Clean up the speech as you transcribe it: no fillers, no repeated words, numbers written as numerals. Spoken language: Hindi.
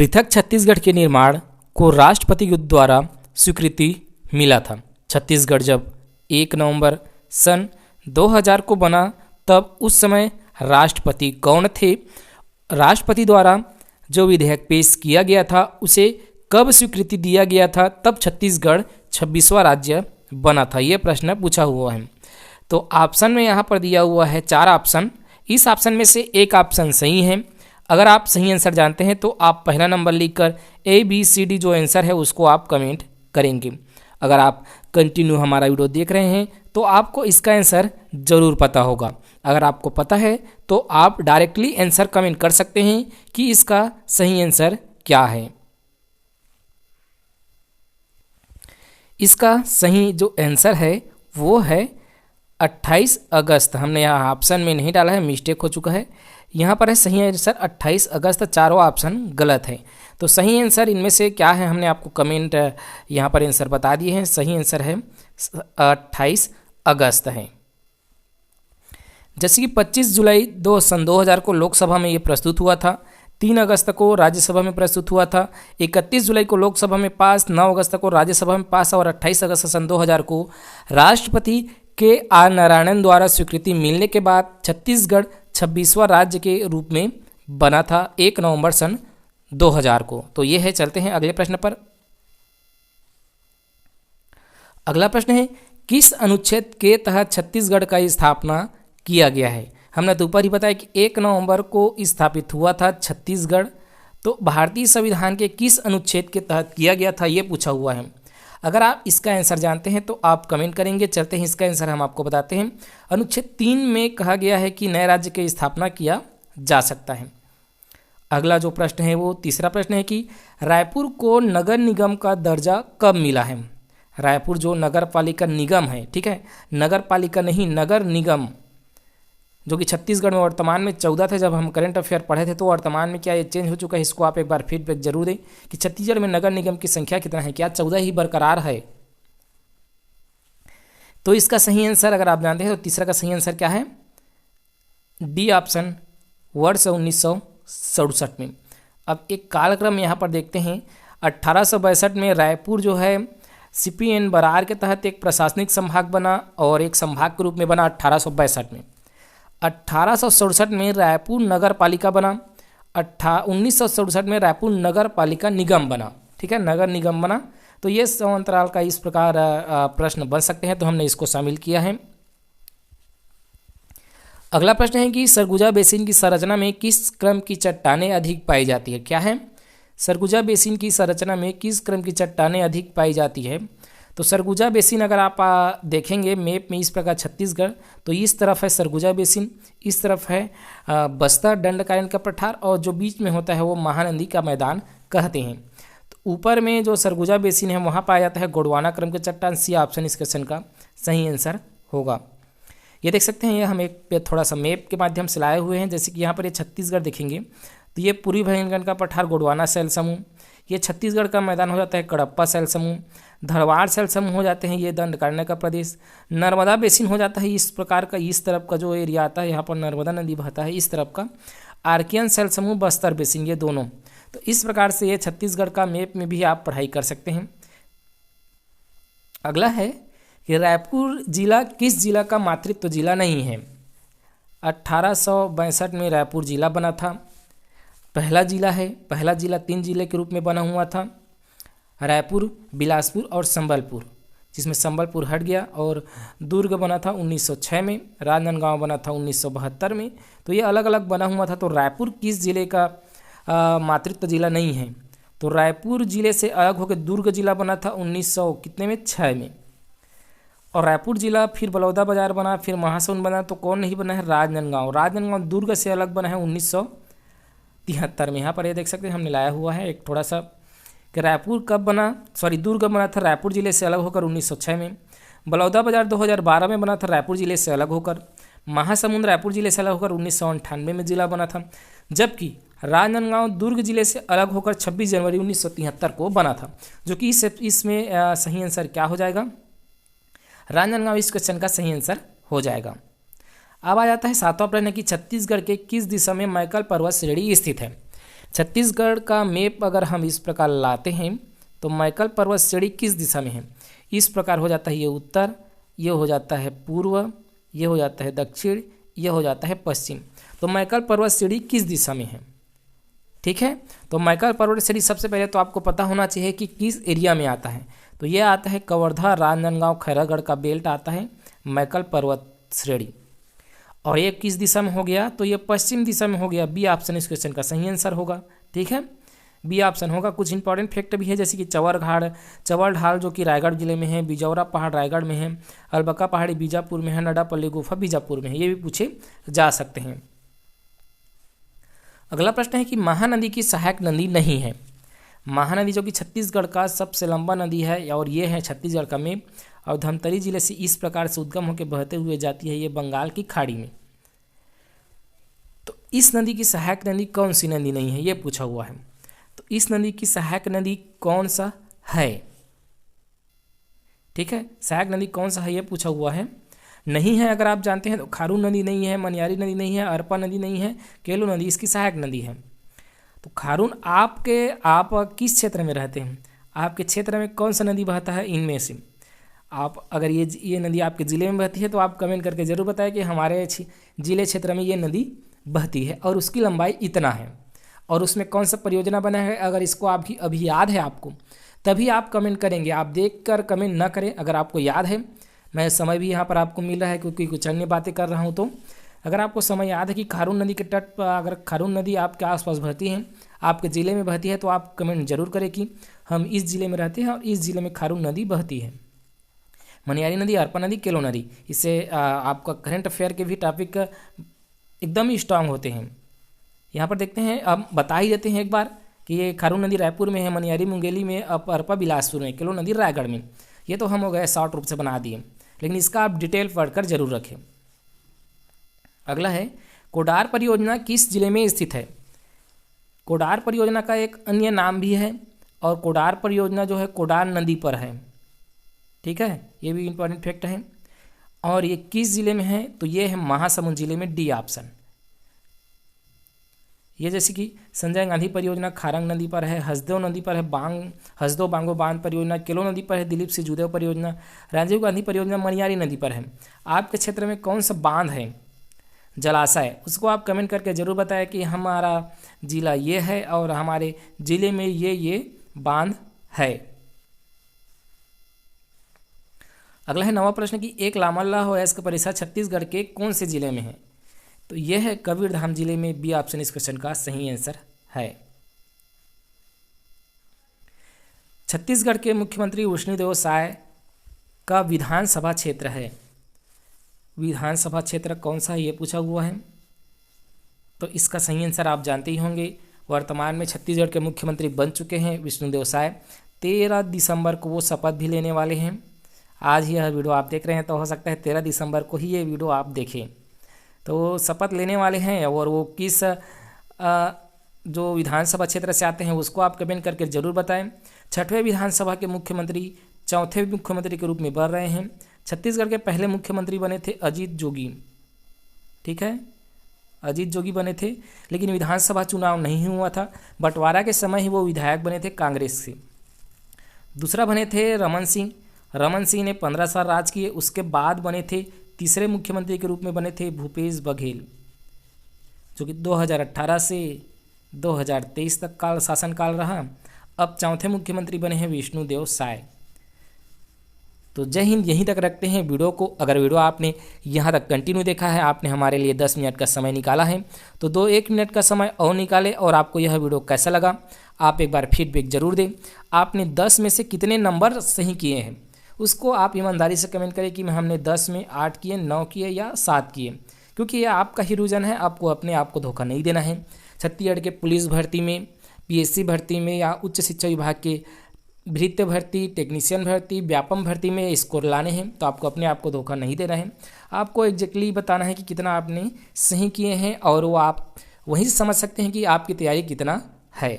पृथक छत्तीसगढ़ के निर्माण को राष्ट्रपति के द्वारा स्वीकृति मिला था। छत्तीसगढ़ जब 1 नवंबर सन 2000 को बना तब उस समय राष्ट्रपति कौन थे? राष्ट्रपति द्वारा जो विधेयक पेश किया गया था उसे कब स्वीकृति दिया गया था? तब छत्तीसगढ़ 26वां राज्य बना था। ये प्रश्न पूछा हुआ है। तो ऑप्शन में यहाँ पर दिया हुआ है 4 ऑप्शन। इस ऑप्शन में से एक ऑप्शन सही है। अगर आप सही आंसर जानते हैं तो आप पहला नंबर लिखकर ABCD जो आंसर है उसको आप कमेंट करेंगे। अगर आप कंटिन्यू हमारा वीडियो देख रहे हैं तो आपको इसका आंसर ज़रूर पता होगा। अगर आपको पता है तो आप डायरेक्टली आंसर कमेंट कर सकते हैं कि इसका सही आंसर क्या है। इसका सही जो आंसर है वो है 28 अगस्त। हमने यहाँ ऑप्शन में नहीं डाला है, मिस्टेक हो चुका है। यहाँ पर है सही आंसर 28 अगस्त। चारों ऑप्शन गलत है। तो सही आंसर इनमें से क्या है हमने आपको कमेंट यहाँ पर आंसर बता दिए हैं। सही आंसर है 28 अगस्त है। जैसे कि 25 जुलाई सन 2000 को लोकसभा में ये प्रस्तुत हुआ था, 3 अगस्त को राज्यसभा में प्रस्तुत हुआ था, 31 जुलाई को लोकसभा में पास, 9 अगस्त को राज्यसभा में पास और 28 अगस्त सन 2000 को राष्ट्रपति के आर नारायणन द्वारा स्वीकृति मिलने के बाद छत्तीसगढ़ 26वां राज्य के रूप में बना था 1 नवंबर सन 2000 को। तो ये है। चलते हैं अगले प्रश्न पर। अगला प्रश्न है किस अनुच्छेद के तहत छत्तीसगढ़ का स्थापना किया गया है? हमने तो ऊपर ही बताया कि 1 नवंबर को स्थापित हुआ था छत्तीसगढ़। तो भारतीय संविधान के किस अनुच्छेद के तहत किया गया था ये पूछा हुआ है। अगर आप इसका आंसर जानते हैं तो आप कमेंट करेंगे। चलते हैं इसका आंसर हम आपको बताते हैं। अनुच्छेद 3 में कहा गया है कि नए राज्य की स्थापना किया जा सकता है। अगला जो प्रश्न है वो तीसरा प्रश्न है कि रायपुर को नगर निगम का दर्जा कब मिला है? रायपुर जो नगर पालिका निगम है, ठीक है, नगर पालिका नहीं नगर निगम, जो कि छत्तीसगढ़ में वर्तमान में 14 थे। जब हम करंट अफेयर पढ़े थे तो वर्तमान में क्या ये चेंज हो चुका है? इसको आप एक बार फीडबैक जरूर दें कि छत्तीसगढ़ में नगर निगम की संख्या कितना है, क्या 14 ही बरकरार है? तो इसका सही आंसर अगर आप जानते हैं तो तीसरा का सही आंसर क्या है? डी ऑप्शन, वर्ष 1967 में। अब एक कालक्रम यहाँ पर देखते हैं। 1862 में रायपुर जो है CPN बरार के तहत एक प्रशासनिक संभाग बना और एक संभाग के रूप में बना 1862 में। 1867 में रायपुर नगर पालिका बना। 1967 में रायपुर नगर पालिका निगम बना, ठीक है, नगर निगम बना। तो ये समांतराल का इस प्रकार प्रश्न बन सकते हैं, तो हमने इसको शामिल किया है। अगला प्रश्न है कि सरगुजा बेसिन की संरचना में किस क्रम की चट्टानें अधिक पाई जाती है? क्या है? सरगुजा बेसिन की संरचना में किस क्रम की चट्टानें अधिक पाई जाती है? तो सरगुजा बेसिन अगर आप देखेंगे मैप में इस प्रकार छत्तीसगढ़, तो इस तरफ है सरगुजा बेसिन, इस तरफ है बस्तर दंडकारण्य का पठार और जो बीच में होता है वो महानदी का मैदान कहते हैं। तो ऊपर में जो सरगुजा बेसिन है वहाँ पाया जाता है गोंडवाना क्रम के चट्टान। सी ऑप्शन इस क्वेश्चन का सही आंसर होगा। ये देख सकते हैं, ये हम एक पे थोड़ा सा मैप के माध्यम से लाए हुए हैं। जैसे कि यहाँ पर ये छत्तीसगढ़ देखेंगे तो ये पूर्वी भैरनगढ़ का पठार गोंडवाना शैल समूह, ये छत्तीसगढ़ का मैदान हो जाता है कडप्पा शैल समूह, धरवाड़ शैल समूह हो जाते हैं ये दंडकारण्य का प्रदेश, नर्मदा बेसिन हो जाता है इस प्रकार का, इस तरफ का जो एरिया आता है यहाँ पर नर्मदा नदी बहता है इस तरफ का, आर्कियन शैल समूह, बस्तर बेसिन, ये दोनों। तो इस प्रकार से ये छत्तीसगढ़ का मैप में भी आप पढ़ाई कर सकते हैं। अगला है कि रायपुर जिला किस जिला का मातृत्व जिला नहीं है? 1862 में रायपुर जिला बना था, पहला जिला है। पहला जिला 3 जिले के रूप में बना हुआ था, रायपुर, बिलासपुर और संबलपुर, जिसमें संबलपुर हट गया। और दुर्ग बना था 1906 में, राजनांदगांव बना था 1972 में। तो ये अलग अलग बना हुआ था। तो रायपुर किस जिले का मातृत्व जिला नहीं है? तो रायपुर जिले से अलग होकर दुर्ग जिला बना था 1906 में। और रायपुर जिला फिर बलौदा बाजार बना, फिर महासमुंद बना। तो कौन नहीं बना है? राजनांदगांव। राजनांदगांव दुर्ग से अलग बना है 1973 में। यहाँ पर ये देख सकते हैं हमने लाया हुआ है एक थोड़ा सा कि रायपुर कब बना, दुर्ग बना था रायपुर जिले से अलग होकर 1906 में। बलौदा बाजार 2012 में बना था रायपुर जिले से अलग होकर। महासमुंद रायपुर जिले से अलग होकर 1998 में जिला बना था। जबकि राजनांदगांव दुर्ग जिले से अलग होकर 26 जनवरी 1973 को बना था, जो कि इसमें सही आंसर क्या हो जाएगा? राजनांदगांव इस क्वेश्चन का सही आंसर हो जाएगा। अब आ जाता है 7वां प्रश्न कि छत्तीसगढ़ के किस दिशा में मैकल पर्वत श्रेणी स्थित है? छत्तीसगढ़ का मैप अगर हम इस प्रकार लाते हैं तो मैकल पर्वत श्रेणी किस दिशा में है, इस प्रकार हो जाता है ये उत्तर, ये हो जाता है पूर्व, ये हो जाता है दक्षिण, ये हो जाता है पश्चिम। तो मैकल पर्वत श्रेणी किस दिशा में है, ठीक है। तो मैकल पर्वत श्रेणी सबसे पहले तो आपको पता होना चाहिए कि किस एरिया में आता है। तो ये आता है कवर्धा, राजनांदगांव, खैरागढ़ का बेल्ट आता है मैकल पर्वत श्रेणी। और ये किस दिशा में हो गया, तो ये पश्चिम दिशा में हो गया। बी ऑप्शन इस क्वेश्चन का सही आंसर होगा, ठीक है, बी ऑप्शन होगा। कुछ इंपॉर्टेंट फैक्ट भी है जैसे कि चवर ढाल जो कि रायगढ़ जिले में है, बिजौरा पहाड़ रायगढ़ में है, अलबक्का पहाड़ी बीजापुर में है, नडापल्ली गुफा बीजापुर में है, ये भी पूछे जा सकते हैं। अगला प्रश्न है कि महानदी की सहायक नदी नहीं है। महानदी जो कि छत्तीसगढ़ का सबसे लंबा नदी है और ये है छत्तीसगढ़ का में, और धमतरी जिले से इस प्रकार से उद्गम होकर बहते हुए जाती है ये बंगाल की खाड़ी में। तो इस नदी की सहायक नदी कौन सी नदी नहीं है, ये पूछा हुआ है। तो इस नदी की सहायक नदी कौन सा है, ठीक है, सहायक नदी कौन सा है ये पूछा हुआ है। नहीं है अगर आप जानते हैं तो खारून नदी नहीं है, मनियारी नदी नहीं है, अरपा नदी नहीं है, केलो नदी इसकी सहायक नदी है। तो खारून आप किस क्षेत्र में रहते हैं, आपके क्षेत्र में कौन सा नदी बहता है इनमें से। आप अगर ये नदी आपके ज़िले में बहती है तो आप कमेंट करके ज़रूर बताएं कि हमारे ज़िले क्षेत्र में ये नदी बहती है और उसकी लंबाई इतना है और उसमें कौन सा परियोजना बना है। अगर इसको अभी याद है आपको तभी आप कमेंट करेंगे, आप देखकर कमेंट ना करें। अगर आपको याद है, मैं समय भी यहाँ पर आपको मिल रहा है क्योंकि कुछ अन्य बातें कर रहा हूँ, तो अगर आपको समय याद है कि खारून नदी के तट पर अगर खारून नदी आपके आसपास बहती है, आपके ज़िले में बहती है, तो आप कमेंट जरूर करें कि हम इस ज़िले में रहते हैं और इस ज़िले में खारून नदी बहती है। मनियारी नदी, अरपा नदी, केलो नदी, इससे आपका करंट अफेयर के भी टॉपिक एकदम ही स्ट्रांग होते हैं। यहाँ पर देखते हैं, अब बता ही देते हैं एक बार कि ये खारून नदी रायपुर में है, मनियारी मुंगेली में, अरपा बिलासपुर में, केलो नदी रायगढ़ में। ये तो हम हो गए शॉर्ट रूप से बना दिए, लेकिन इसका आप डिटेल पढ़कर जरूर रखें। अगला है कोडार परियोजना किस जिले में स्थित है। कोडार परियोजना का एक अन्य नाम भी है और कोडार परियोजना जो है कोडार नदी पर है, ठीक है, ये भी इंपॉर्टेंट फैक्ट है। और ये किस जिले में है, तो ये है महासमुंद जिले में, डी ऑप्शन। ये जैसे कि संजय गांधी परियोजना खारंग नदी पर है, हसदेव नदी पर है, हसदेव बांगो बांध परियोजना केलो नदी पर है, दिलीप सिंहदेव परियोजना, राजीव गांधी परियोजना मनियारी नदी पर है। आपके क्षेत्र में कौन सा बांध है, जलाशय, उसको आप कमेंट करके ज़रूर बताएं कि हमारा जिला ये है और हमारे ज़िले में ये बांध है। अगला है नवा प्रश्न कि एक लामल्ला वयस्क परिषद छत्तीसगढ़ के कौन से जिले में है। तो यह है कबीरधाम जिले में, बी ऑप्शन इस क्वेश्चन का सही आंसर है। छत्तीसगढ़ के मुख्यमंत्री विष्णुदेव साय का विधानसभा क्षेत्र है, विधानसभा क्षेत्र कौन सा है ये पूछा हुआ है। तो इसका सही आंसर आप जानते ही होंगे। वर्तमान में छत्तीसगढ़ के मुख्यमंत्री बन चुके हैं विष्णुदेव साय। 13 दिसंबर को वो शपथ भी लेने वाले हैं। आज ही यह वीडियो आप देख रहे हैं तो हो सकता है 13 दिसंबर को ही ये वीडियो आप देखें। तो शपथ लेने वाले हैं और वो किस जो विधानसभा क्षेत्र से आते हैं उसको आप कमेंट करके ज़रूर बताएं। 6वें विधानसभा के मुख्यमंत्री 4थे मुख्यमंत्री के रूप में बढ़ रहे हैं। छत्तीसगढ़ के पहले मुख्यमंत्री बने थे अजीत जोगी, ठीक है, अजीत जोगी बने थे, लेकिन विधानसभा चुनाव नहीं हुआ था। बंटवारा के समय ही वो विधायक बने थे कांग्रेस से। दूसरा बने थे रमन सिंह, रमन सिंह ने 15 साल राज किए। उसके बाद बने थे तीसरे मुख्यमंत्री के रूप में बने थे भूपेश बघेल, जो कि 2018 से 2023 तक शासनकाल रहा। अब 4थे मुख्यमंत्री बने हैं विष्णुदेव साय। तो जय हिंद, यहीं तक रखते हैं वीडियो को। अगर वीडियो आपने यहाँ तक कंटिन्यू देखा है, आपने हमारे लिए 10 मिनट का समय निकाला है, तो 1 मिनट का समय और निकालें। और आपको यह वीडियो कैसा लगा आप एक बार फीडबैक जरूर दें। आपने 10 में से कितने नंबर सही किए हैं उसको आप ईमानदारी से कमेंट करें कि हमने 10 में 8 किए, 9 किए या 7 किए, क्योंकि ये आपका ही रिवीजन है। आपको अपने आप को धोखा नहीं देना है। छत्तीसगढ़ के पुलिस भर्ती में, पीएससी भर्ती में या उच्च शिक्षा विभाग के भृत्य भर्ती, टेक्नीशियन भर्ती, व्यापम भर्ती में स्कोर लाने हैं। तो आपको अपने आप को धोखा नहीं देना है। आपको एग्जैक्टली बताना है कि कितना आपने सही किए हैं और वो आप वहीं से समझ सकते हैं कि आपकी तैयारी कितना है।